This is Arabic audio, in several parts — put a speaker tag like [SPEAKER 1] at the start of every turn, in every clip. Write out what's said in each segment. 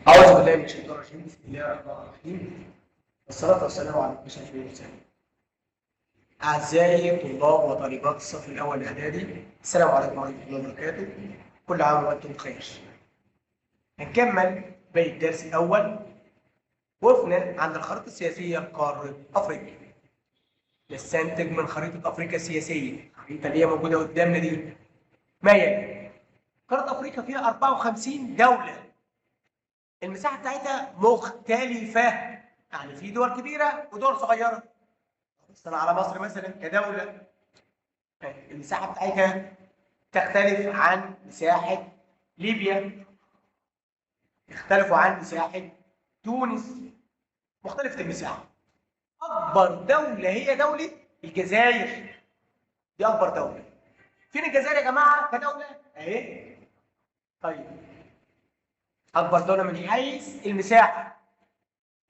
[SPEAKER 1] أعوذ بالله من الشيطان الرجيم، بسم الله الرحمن الرحيم، والصلاة والسلام على أشرف المرسلين. أعزائي طلاب وطالبات الصف الأول الإعدادي، السلام عليكم ورحمة الله وبركاته، كل عام وأنتم بخير. هنكمل باقي الدرس الأول. وقفنا عند الخريطة السياسية لقارة أفريقيا. نستنتج من خريطة أفريقيا السياسية، الخريطة اللي هي موجودة قدامنا دي، ما يلي: قارة أفريقيا فيها 54 دولة. المساحة بتاعتها مختلفة، يعني في دول كبيرة ودول صغيرة. بصينا على مصر مثلا كدولة، المساحة بتاعتها تختلف عن مساحة ليبيا، يختلفوا عن مساحة تونس، مختلفة المساحة. أكبر دولة هي دولة الجزائر، دي أكبر دولة. فين الجزائر يا جماعة كدولة؟ أهي. طيب، أكبر دولة من حيث المساحة.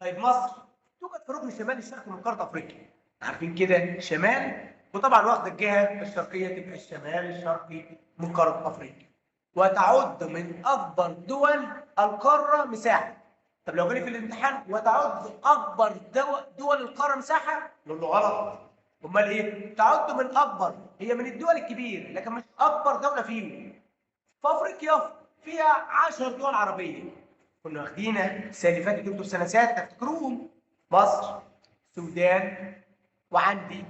[SPEAKER 1] طيب مصر توجد في الركن الشمالي الشرقي من قارة أفريقيا، عارفين كده شمال، وطبعا واخدة الجهة الشرقية تبقى الشمال الشرقي من قارة أفريقيا، وتعد من أكبر دول القارة مساحة. طب لو جالي في الامتحان وتعد أكبر دول القارة مساحة، نقول له غلط. أمال إيه؟ تعد من أكبر، هي من الدول الكبيرة لكن مش أكبر دولة فيهم. في أفريقيا فيها 10 دول عربية، كنا واخدينها السنة اللي فاتت، انتوا في سنة 6 تفتكروهم: مصر، السودان، وعندي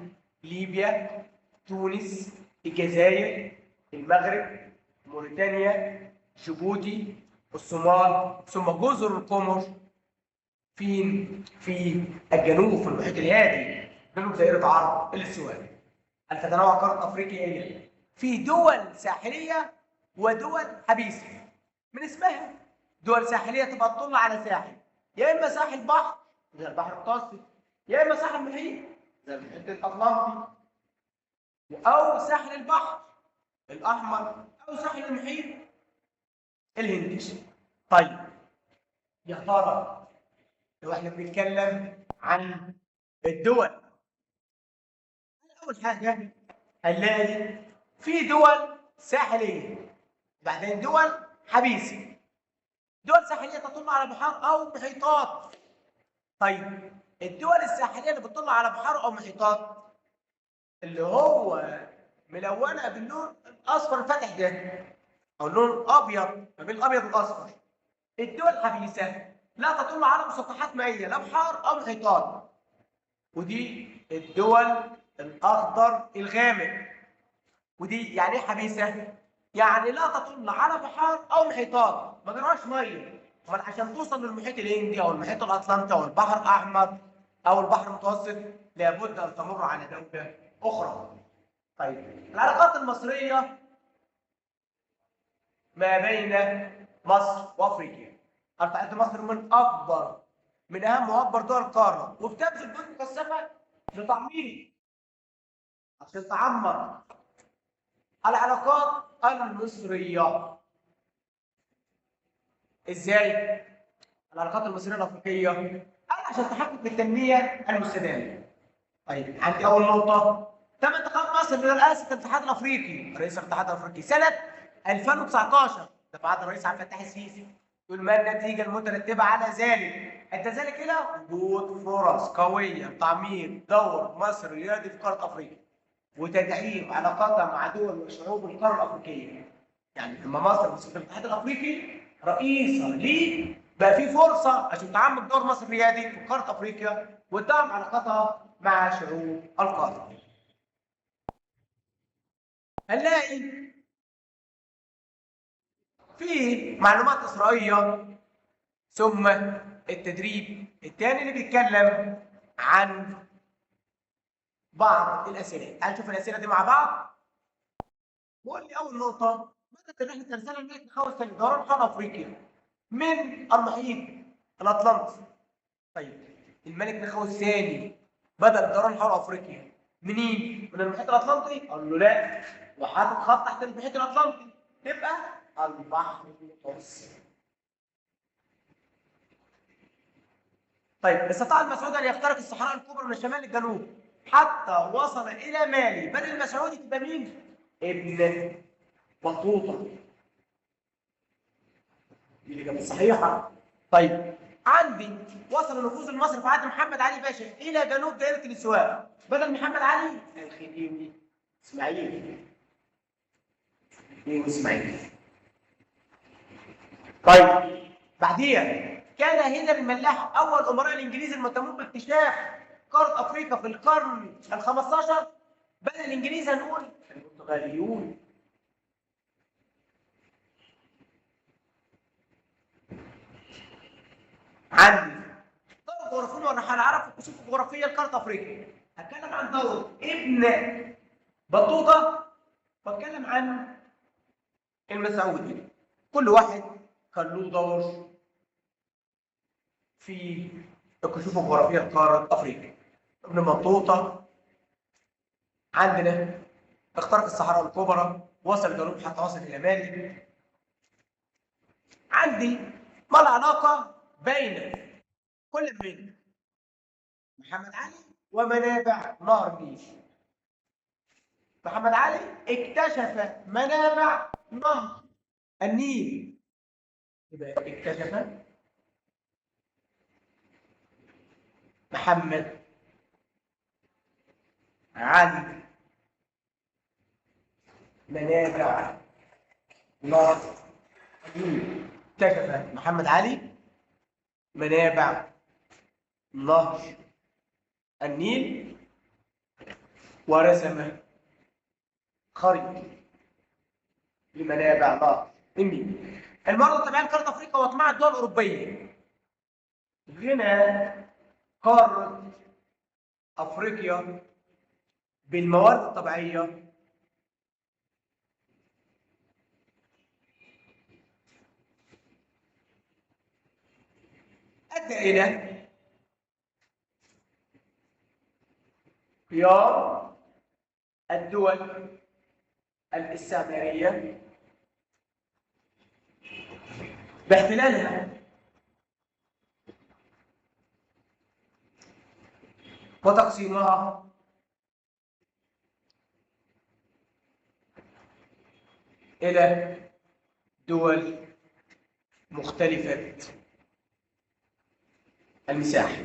[SPEAKER 1] ليبيا، تونس، الجزائر، المغرب، موريتانيا، جيبوتي، الصومال، ثم جزر القمر. فين؟ في الجنوب، في المحيط الهادي، جنوب جزيرة عرب الاستوائي. هل تتنوع قارة أفريقيا إلى في دول ساحلية ودول حبيسة؟ من اسمها دول ساحلية تبقى تطل على ساحل، يا إما ساحل بحر زي البحر المتوسط، يا إما ساحل محيط زي المحيط الأطلنطي، أو ساحل البحر الأحمر، أو ساحل المحيط الهندي. طيب يا ترى لو احنا بنتكلم عن الدول، أول حاجة هنلاقي في دول ساحلية، بعدين دول حبيسة. دول ساحلية تطل على بحار أو محيطات. طيب الدول الساحلية اللي بتطل على بحار أو محيطات، اللي هو ملونة باللون الأصفر الفاتح ده، أو اللون الأبيض، ما بين الأبيض والأصفر. الدول الحبيسة لا تطل على مسطحات مائية، لا بحار أو محيطات. ودي الدول الأخضر الغامق. ودي يعني ايه حبيسه؟ يعني لا تطل على بحار او محيطات، ما جراش ميه. امال عشان توصل للمحيط الهندي او المحيط الاطلنطي او البحر الاحمر او البحر المتوسط لابد ان تمر على دوله اخرى. طيب العلاقات المصريه ما بين مصر وافريقيا. تعد مصر من اهم واكبر دول القاره، وبتبذل جهود مكثفه لتعمير عشان تعمر العلاقات المصريه. ازاي؟ العلاقات المصريه الافريقيه عشان تحقق التنميه المستدامه. طيب عندي اول نقطه: تم انتخاب مصر لرئاسه الاتحاد الافريقي، رئيس الاتحاد الافريقي سنه 2019 دفعت الرئيس عبد الفتاح السيسي. يقول: ما النتيجه المترتبه على ذلك؟ ادى ذلك الى وجود فرص قويه لتعميق دور مصر الريادي في قاره افريقيا، وتدعيم علاقاتها مع دول وشعوب القاره الافريقيه. يعني لما مصر مسكت الاتحاد الافريقي رئيسا ليه، بقى في فرصه عشان تعمق دور مصر الريادي في قاره افريقيا وتدعم علاقاتها مع شعوب القاره. هنلاقي في معلومات اسرائيليه، ثم التدريب الثاني اللي بيتكلم عن بعض الاسئله. هنشوف الاسئله دي مع بعض. بقول لي اول نقطه: بدات رحله ارسال الملك نخاوي دوران حول افريقيا من المحيط الاطلنطي. طيب الملك نخاوي الثاني بدأ الدوران حول افريقيا منين؟ من المحيط الاطلنطي؟ قال له لا، وحاطط خط تحت المحيط الاطلنطي، تبقى البحر المتوسط. طيب استطاع المسعود ان يخترق الصحراء الكبرى من الشمال للجنوب حتى وصل الى مالي. بني المسعودي تبقى مين؟ ابن بطوطه. دي الإجابة الصحيحة. طيب عندي وصل نفوذ المصري في عهد محمد علي باشا إلى جنوب دائرة الاستواء بدل محمد علي الخديوي إسماعيل. وإسماعيل. طيب بعديها كان هنري الملاح أول أمراء الإنجليز المهتمون باكتشاف قارة أفريقيا في القرن ال 15. بدل الإنجليز هنقول البرتغاليون. عندي دور الجغرافيين والرحالة عرف الكشوف الجغرافية لقارة أفريقيا. هتكلم عن دور ابن بطوطة واتكلم عن المسعودي. كل واحد كان له دور في الكشوف الجغرافية لقارة أفريقيا. ابن بطوطة عندنا اخترق الصحراء الكبرى، وصل جنوب حتى وصل إلى مالي. عندي ما العلاقة بين كل من محمد علي ومنابع نهر النيل؟ محمد علي اكتشف منابع نهر النيل. يبقى اكتشف محمد علي منابع نهر النيل. اكتشف محمد علي منابع نهر النيل ورسم خريطة لمنابع نهر النيل. المرة الطبيعية لقارة أفريقيا وأطماع الدول الأوروبية. غنى قارة أفريقيا بالموارد الطبيعية أدى إلى قيام الدول الاستعمارية باحتلالها وتقسيمها إلى دول مختلفة المساحة.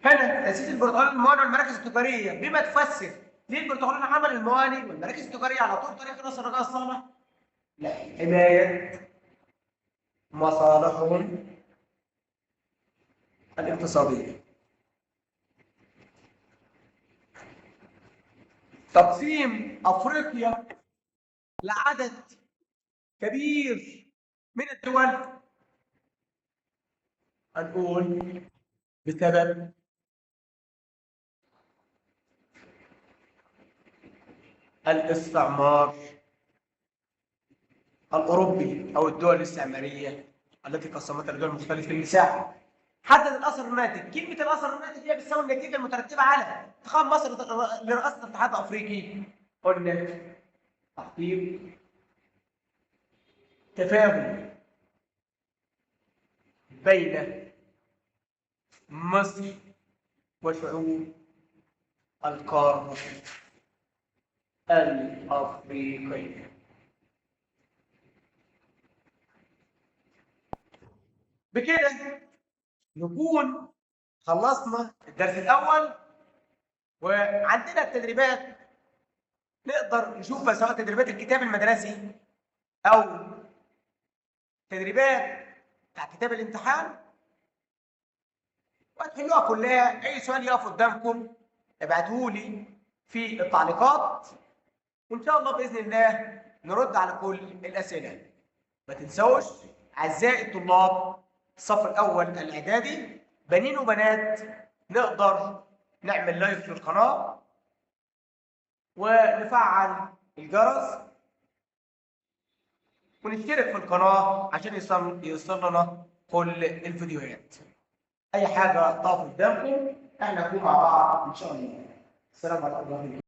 [SPEAKER 1] هنا تأسيس البرتغال الموانئ والمراكز التجارية. بما تفسر ليه البرتغاليين عملوا الموانئ والمراكز التجارية على طول طريق نصر الرجاء الصالح؟ لا، حماية مصالحهم الاقتصادية. تقسيم أفريقيا لعدد كبير من الدول هنقول بسبب الاستعمار الأوروبي أو الدول الاستعمارية التي قسمتها لدول مختلفة المساحة. حدد الأثر الناتج. كلمة الأثر الناتج هي بتساوي النتيجة المترتبة على انتخاب مصر لرئاسة الاتحاد الأفريقي. قلنا تحقيق تفاهم بين مصر وشعوب القارة الأفريقية. بكده نكون خلصنا الدرس الأول، وعندنا التدريبات نقدر نشوفها سواء تدريبات الكتاب المدرسي أو تدريبات بتاع كتاب الامتحان، وهتحلوها كلها. أي سؤال يقف قدامكم ابعتوه لي في التعليقات، وإن شاء الله بإذن الله نرد على كل الأسئلة. ما تنسوش أعزائي الطلاب الصف الأول الإعدادي بنين وبنات، نقدر نعمل لايف للقناة ونفعل الجرس ونشترك في القناة عشان يوصل لنا كل الفيديوهات. أي حاجة تقف قدامكم احنا نكون مع بعض إن شاء الله. السلام عليكم ورحمة الله.